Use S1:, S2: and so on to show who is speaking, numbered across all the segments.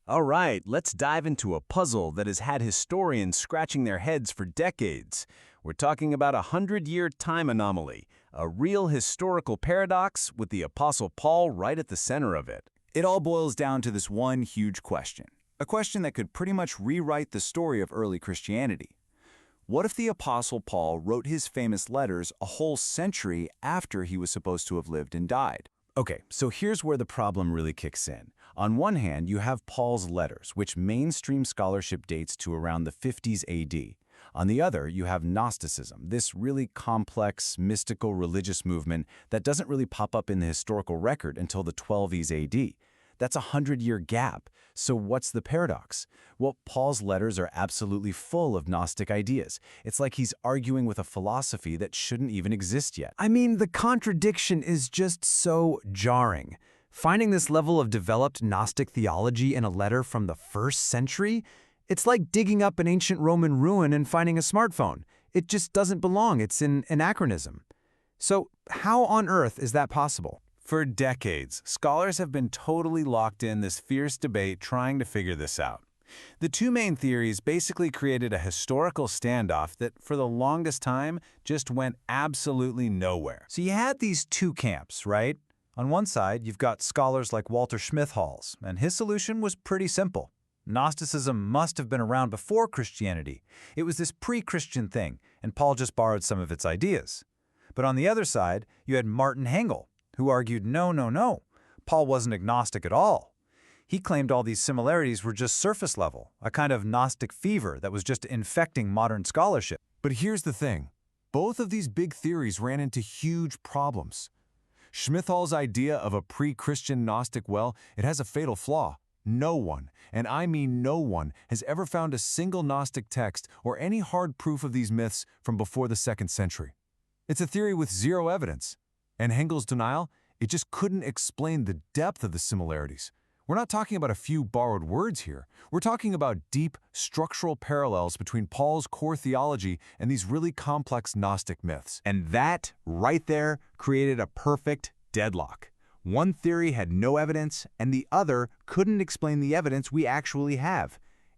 S1: All right, let's dive into a puzzle that has had historians scratching their heads for decades. We're talking about a 100-year time anomaly, a real historical paradox with the Apostle Paul right at the center of it.
S2: It all boils down to this one huge question, a question that could pretty much rewrite the story of early Christianity. What if the Apostle Paul wrote his famous letters a whole century after he was supposed to have lived and died?
S1: Okay, so here's where the problem really kicks in. On one hand, you have Paul's letters, which mainstream scholarship dates to around the 50s AD. On the other, you have Gnosticism, this really complex, mystical religious movement that doesn't really pop up in the historical record until the 12s AD. That's a 100-year gap. So what's the paradox? Well, Paul's letters are absolutely full of Gnostic ideas. It's like he's arguing with a philosophy that shouldn't even exist yet.
S3: I mean, the contradiction is just so jarring. Finding this level of developed Gnostic theology in a letter from the 1st century, it's like digging up an ancient Roman ruin and finding a smartphone. It just doesn't belong. It's an anachronism. So how on earth is that possible?
S1: For decades, scholars have been totally locked in this fierce debate trying to figure this out. The two main theories basically created a historical standoff that, for the longest time, just went absolutely nowhere.
S3: So you had these two camps, right? On one side, you've got scholars like Walter Schmithals, and his solution was pretty simple. Gnosticism must have been around before Christianity. It was this pre-Christian thing, and Paul just borrowed some of its ideas. But on the other side, you had Martin Hengel, who argued, no, Paul wasn't agnostic at all. He claimed all these similarities were just surface level, a kind of Gnostic fever that was just infecting modern scholarship.
S4: But here's the thing. Both of these big theories ran into huge problems. Schmithall's idea of a pre-Christian Gnostic, well, it has a fatal flaw. No one, and I mean no one, has ever found a single Gnostic text or any hard proof of these myths from before the 2nd century. It's a theory with zero evidence. And Hengel's denial, it just couldn't explain the depth of the similarities. We're not talking about a few borrowed words here. We're talking about deep, structural parallels between Paul's core theology and these really complex Gnostic myths.
S2: And that, right there, created a perfect deadlock. One theory had no evidence, and the other couldn't explain the evidence we actually have.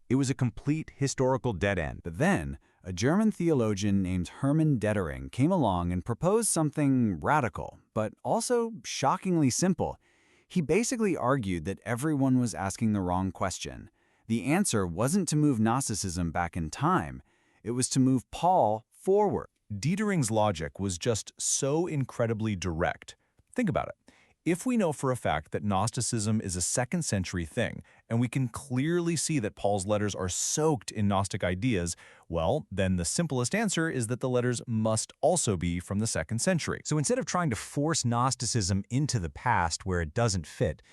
S2: It was a complete historical dead end.
S3: But then, a German theologian named Hermann Detering came along and proposed something radical, but also shockingly simple. He basically argued that everyone was asking the wrong question. The answer wasn't to move Gnosticism back in time. It was to move Paul forward.
S5: Detering's logic was just so incredibly direct. Think about it. If we know for a fact that Gnosticism is a 2nd century thing, and we can clearly see that Paul's letters are soaked in Gnostic ideas, well, then the simplest answer is that the letters must also be from the 2nd century. So instead of trying to force Gnosticism into the past where it doesn't fit,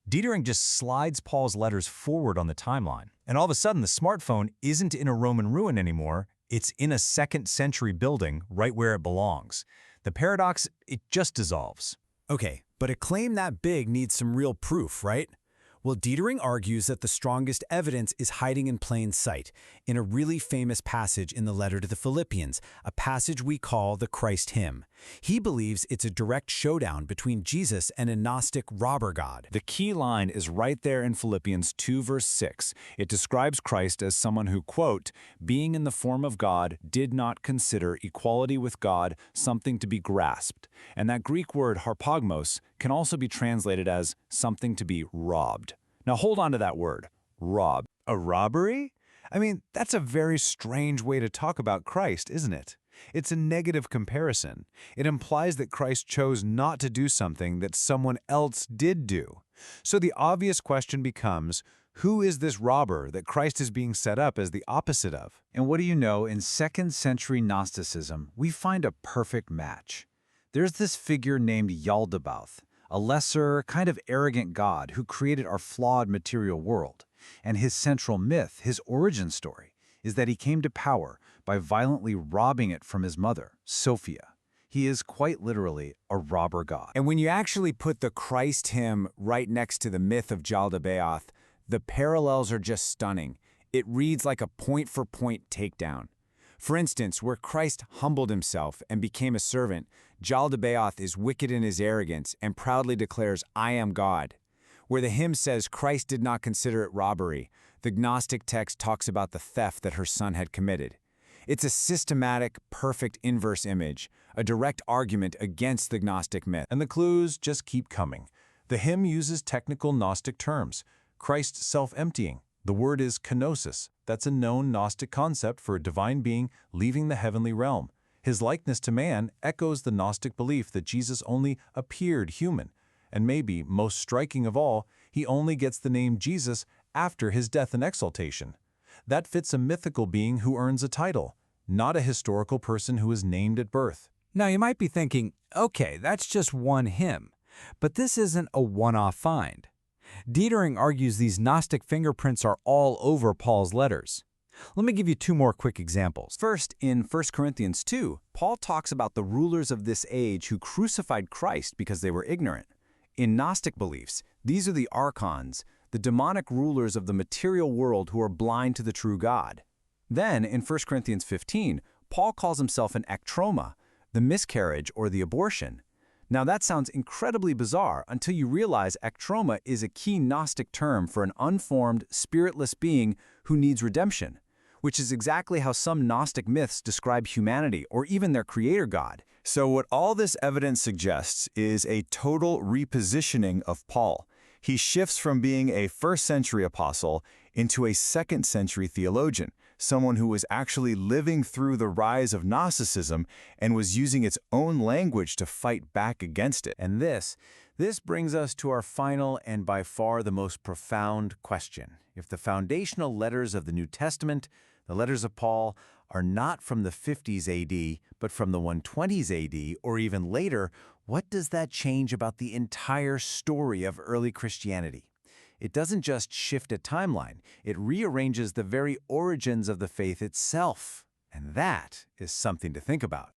S5: Detering just slides Paul's letters forward on the timeline. And all of a sudden, the smartphone isn't in a Roman ruin anymore, it's in a 2nd century building right where it belongs. The paradox, it just dissolves.
S3: Okay, but a claim that big needs some real proof, right? Well, Detering argues that the strongest evidence is hiding in plain sight, in a really famous passage in the letter to the Philippians, a passage we call the Christ hymn. He believes it's a direct showdown between Jesus and a Gnostic robber god.
S2: The key line is right there in Philippians 2 verse 6. It describes Christ as someone who, quote, being in the form of God, did not consider equality with God something to be grasped. And that Greek word harpagmos can also be translated as something to be robbed. Now hold on to that word, rob. A robbery? I mean, that's a very strange way to talk about Christ, isn't it? It's a negative comparison. It implies that Christ chose not to do something that someone else did do. So the obvious question becomes, who is this robber that Christ is being set up as the opposite of?
S3: And what do you know, in 2nd century Gnosticism, we find a perfect match. There's this figure named Yaldabaoth, a lesser, kind of arrogant god who created our flawed material world. And his central myth, his origin story, is that he came to power by violently robbing it from his mother, Sophia. He is quite literally a robber god.
S2: And when you actually put the Christ hymn right next to the myth of Yaldabaoth, the parallels are just stunning. It reads like a point-for-point takedown. For instance, where Christ humbled himself and became a servant, Yaldabaoth is wicked in his arrogance and proudly declares, "I am God." Where the hymn says Christ did not consider it robbery, the Gnostic text talks about the theft that her son had committed. It's a systematic, perfect inverse image, a direct argument against the Gnostic myth.
S5: And the clues just keep coming. The hymn uses technical Gnostic terms. Christ's self-emptying. The word is kenosis. That's a known Gnostic concept for a divine being leaving the heavenly realm. His likeness to man echoes the Gnostic belief that Jesus only appeared human. And maybe, most striking of all, he only gets the name Jesus after his death and exaltation. That fits a mythical being who earns a title, not a historical person who is named at birth.
S3: Now you might be thinking, okay, that's just one hymn. But this isn't a one-off find. Detering argues these Gnostic fingerprints are all over Paul's letters. Let me give you two more quick examples.
S2: First, in 1 Corinthians 2, Paul talks about the rulers of this age who crucified Christ because they were ignorant. In Gnostic beliefs, these are the archons, the demonic rulers of the material world who are blind to the true God. Then, in 1 Corinthians 15, Paul calls himself an ectroma, the miscarriage or the abortion. Now that sounds incredibly bizarre until you realize ectroma is a key Gnostic term for an unformed, spiritless being who needs redemption, which is exactly how some Gnostic myths describe humanity or even their creator God.
S1: So what all this evidence suggests is a total repositioning of Paul. He shifts from being a first-century apostle into a second-century theologian, someone who was actually living through the rise of Gnosticism and was using its own language to fight back against it.
S2: And this brings us to our final and by far the most profound question. If the foundational letters of the New Testament, the letters of Paul, are not from the 50s AD, but from the 120s AD, or even later, what does that change about the entire story of early Christianity? It doesn't just shift a timeline, it rearranges the very origins of the faith itself. And that is something to think about.